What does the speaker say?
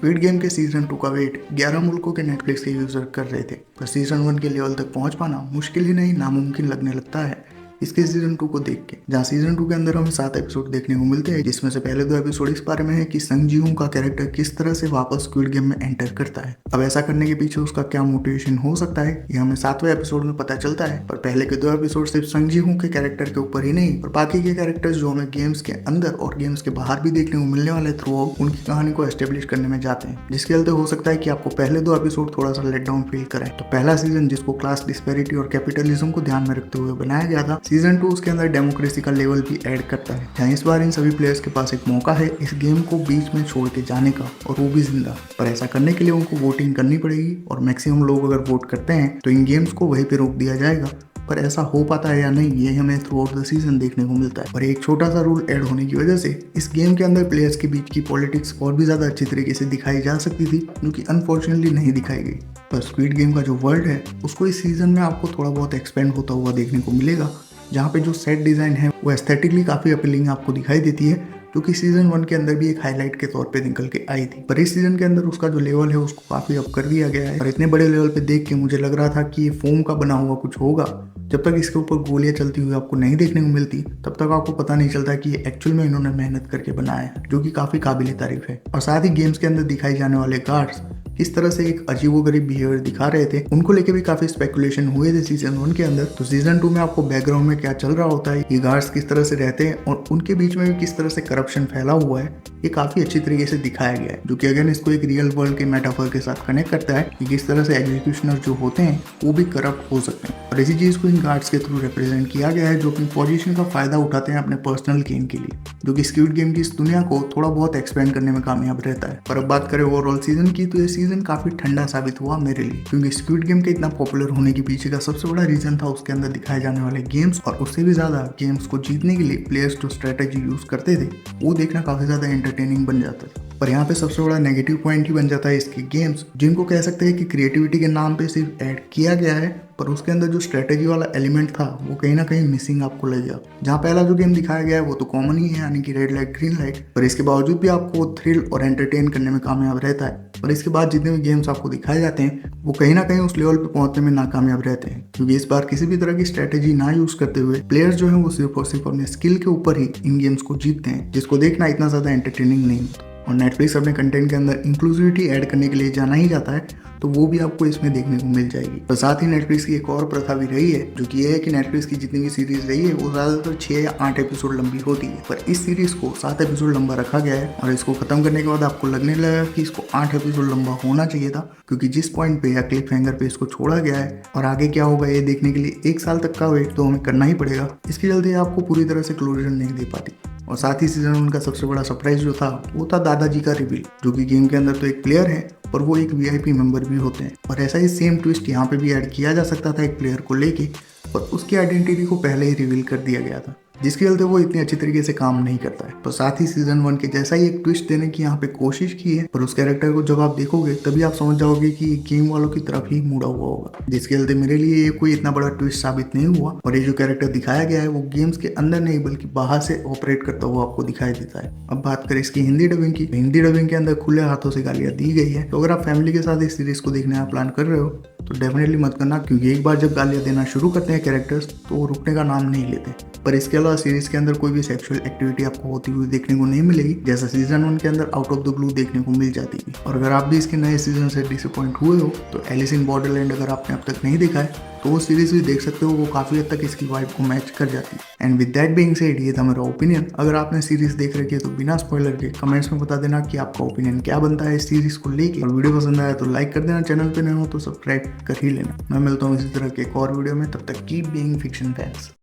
Squid game के season 2 का wait 11 मुल्कों के नेटफ्लिक्स के यूजर कर रहे थे, पर सीजन 1 के लेवल तक पहुंच पाना मुश्किल ही नहीं नामुमकिन लगने लगता है इसके सीजन 2 को देख के। जहां सीजन 2 के अंदर हमें 7 एपिसोड देखने को मिलते हैं, जिसमें से पहले 2 एपिसोड इस बारे में है कि संग जी हूं का कैरेक्टर किस तरह से वापस स्क्विड गेम में एंटर करता है। अब ऐसा करने के पीछे उसका क्या मोटिवेशन हो सकता है ये हमें 7वें एपिसोड में पता चलता है। पर पहले के 2 एपिसोड सिर्फ संग जी हूं के कैरेक्टर के ऊपर ही नहीं, पर बाकी के कैरेक्टर्स जो हमें गेम्स के अंदर और गेम्स के बाहर भी देखने को मिलने वाले थ्रू आउट उनकी कहानी को एस्टेब्लिश करने में जाते हैं, जिसके चलते हो सकता है कि आपको पहले 2 एपिसोड थोड़ा सा लेट डाउन फील कराए। तो पहला सीजन जिसको क्लास डिस्पैरिटी और कैपिटलिज्म को ध्यान में रखते हुए बनाया गया था, सीजन 2 उसके अंदर डेमोक्रेसी का लेवल भी ऐड करता है, जहाँ इस बार इन सभी प्लेयर्स के पास एक मौका है इस गेम को बीच में छोड़ के जाने का, और वो भी जिंदा। पर ऐसा करने के लिए उनको वोटिंग करनी पड़ेगी, और मैक्सिमम लोग अगर वोट करते हैं तो इन गेम्स को वहीं पे रोक दिया जाएगा। पर ऐसा हो पाता है या नहीं ये हमें थ्रू आउट द सीजन देखने को मिलता है। पर एक छोटा सा रूल ऐड होने की वजह से इस गेम के अंदर प्लेयर्स के बीच की पॉलिटिक्स और भी ज्यादा अच्छी तरीके से दिखाई जा सकती थी, जो कि अनफॉर्चुनेटली नहीं दिखाई गई। पर स्क्विड गेम का जो वर्ल्ड है उसको इस सीजन में आपको थोड़ा बहुत एक्सपेंड होता हुआ देखने को मिलेगा, जहाँ पे जो सेट डिज़ाइन है वो एस्थेटिकली काफ़ी अपीलिंग आपको दिखाई देती है, जो कि सीजन 1 के अंदर भी एक हाईलाइट के तौर पे निकल के आई थी। पर इस सीजन के अंदर उसका जो लेवल है उसको काफ़ी अप कर दिया गया है, और इतने बड़े लेवल पे देख के मुझे लग रहा था कि ये फोम का बना हुआ कुछ होगा। जब तक इसके ऊपर गोलियां चलती हुई आपको नहीं देखने को मिलती, तब तक आपको पता नहीं चलता कि ये एक्चुअल में इन्होंने मेहनत करके बनाया है, जो कि काफ़ी काबिल तारीफ है। और साथ ही गेम्स के अंदर दिखाई जाने वाले गार्ड्स किस तरह से एक अजीबोगरीब बिहेवियर दिखा रहे थे, उनको लेके भी काफी स्पेकुलेशन हुए थे सीजन 1 के अंदर। तो सीजन 2 में आपको बैकग्राउंड में क्या चल रहा होता है, ये गार्ड्स किस तरह से रहते हैं और उनके बीच में भी किस तरह से करप्शन फैला हुआ है, ये काफी अच्छी तरीके से दिखाया गया है, जो कि अगेन इसको एक रियल वर्ल्ड के मेटाफर के साथ कनेक्ट करता है कि किस तरह से एग्जीक्यूशनर जो होते हैं वो भी करप्ट हो सकते हैं। और इसी चीज को इन गार्ड्स के थ्रू रिप्रेजेंट किया गया है, जो अपनी पोजीशन का फायदा उठाते हैं अपने पर्सनल गेन के लिए, जो कि स्क्विड गेम की इस दुनिया को थोड़ा बहुत एक्सपेंड करने में कामयाब रहता है। पर अब बात करें ओवरऑल सीजन की, तो ये सीजन काफी ठंडा साबित हुआ मेरे लिए, क्योंकि स्क्विड गेम के इतना पॉपुलर होने के पीछे का सबसे बड़ा रीजन था उसके अंदर दिखाए जाने वाले गेम्स, और उससे भी ज्यादा गेम्स को जीतने के लिए प्लेयर्स जो स्ट्रेटेजी यूज करते थे वो देखना काफी ज्यादा एंटरटेनिंग बन जाता था। पर यहाँ पे सबसे बड़ा नेगेटिव पॉइंट ही बन जाता है इसके गेम्स, जिनको कह सकते हैं कि क्रिएटिविटी के नाम पे सिर्फ ऐड किया गया है, पर उसके अंदर जो स्ट्रेटेजी वाला एलिमेंट था वो कहीं ना कहीं मिसिंग आपको लगेगा। जहाँ पहला जो गेम दिखाया गया है वो तो कॉमन ही है, यानी कि रेड लाइट ग्रीन लाइट, पर इसके बावजूद भी आपको थ्रिल और एंटरटेन करने में कामयाब रहता है। पर इसके बाद जितने भी गेम्स आपको दिखाए जाते हैं वो कहीं ना कहीं उस लेवल पे पहुंचने में नाकामयाब रहते हैं, क्योंकि इस बार किसी भी तरह की स्ट्रेटेजी ना यूज करते हुए प्लेयर्स जो है वो सिर्फ और सिर्फ अपने स्किल के ऊपर ही इन गेम्स को जीतते हैं, जिसको देखना इतना ज्यादा एंटरटेनिंग नहीं होता। और नेटफ्लिक्स अपने कंटेंट के अंदर इंक्लूसिविटी ऐड करने के लिए जाना ही जाता है, तो वो भी आपको इसमें देखने को मिल जाएगी। और साथ ही नेटफ्लिक्स की एक और प्रथा भी रही है, जो कि ये है कि नेटफ्लिक्स की जितनी भी सीरीज रही है वो ज़्यादातर 6 या 8 एपिसोड लंबी होती है, पर इस सीरीज को 7 एपिसोड लंबा रखा गया है। और इसको खत्म करने के बाद आपको लगने लगा कि इसको 8 एपिसोड लंबा होना चाहिए था, क्योंकि जिस पॉइंट पे या क्लिप हैंगर पे इसको छोड़ा गया है और आगे क्या होगा ये देखने के लिए 1 साल तक का वेट तो हमें करना ही पड़ेगा। इसके चलते आपको पूरी तरह से क्लोजर नहीं दे पाती। और साथ ही सीजन 1 का सबसे बड़ा सरप्राइज जो था वो था दादाजी का रिवील, जो कि गेम के अंदर तो एक प्लेयर है पर वो एक वीआईपी मेंबर भी होते हैं। और ऐसा ही सेम ट्विस्ट यहाँ पे भी ऐड किया जा सकता था एक प्लेयर को लेके, पर उसकी आइडेंटिटी को पहले ही रिवील कर दिया गया था, जिसके चलते वो इतनी अच्छी तरीके से काम नहीं करता है। तो साथ ही सीजन 1 के जैसा ही एक ट्विस्ट देने की यहाँ पे कोशिश की है, पर उस कैरेक्टर को जब आप देखोगे तभी आप समझ जाओगे कि ये गेम वालों की तरफ ही मुड़ा हुआ होगा, जिसके चलते मेरे लिए ये कोई इतना बड़ा ट्विस्ट साबित नहीं हुआ। और ये जो कैरेक्टर दिखाया गया है वो गेम्स के अंदर नहीं बल्कि बाहर से ऑपरेट करता हुआ आपको दिखाई देता है। अब बात करें इसकी हिंदी डबिंग की, हिंदी डबिंग के अंदर खुले हाथों से गालियां दी गई है। तो अगर आप फैमिली के साथ इस सीरीज को देखने का प्लान कर रहे हो तो डेफिनेटली मत करना, क्योंकि एक बार जब गालियां देना शुरू करते हैं कैरेक्टर्स तो वो रुकने का नाम नहीं लेते। पर इसके अलावा सीरीज के अंदर कोई भी सेक्सुअल एक्टिविटी आपको होती हुई देखने को नहीं मिलेगी, जैसा सीजन 1 के अंदर आउट ऑफ द ब्लू देखने को मिल जाती थी। और अगर आप भी इसके नए सीजन से डिसअपॉइंट हुए हो तो एलिस इन बॉर्डरलैंड अगर आपने अब तक नहीं देखा है तो वो सीरीज भी देख सकते हो, वो काफी हद तक इसकी वाइब को मैच कर जाती है। And with that being said, ये था मेरा ओपिनियन। अगर आपने सीरीज देख रखी है तो बिना स्पॉइलर के कमेंट्स में बता देना कि आपका ओपिनियन क्या बनता है इस सीरीज को लेके। और वीडियो पसंद आया तो लाइक कर देना, चैनल पे नए हो तो सब्सक्राइब कर ही लेना। मैं मिलता हूँ इसी तरह के एक और वीडियो में, तब तक कीप बीइंग फिक्शन फैंस।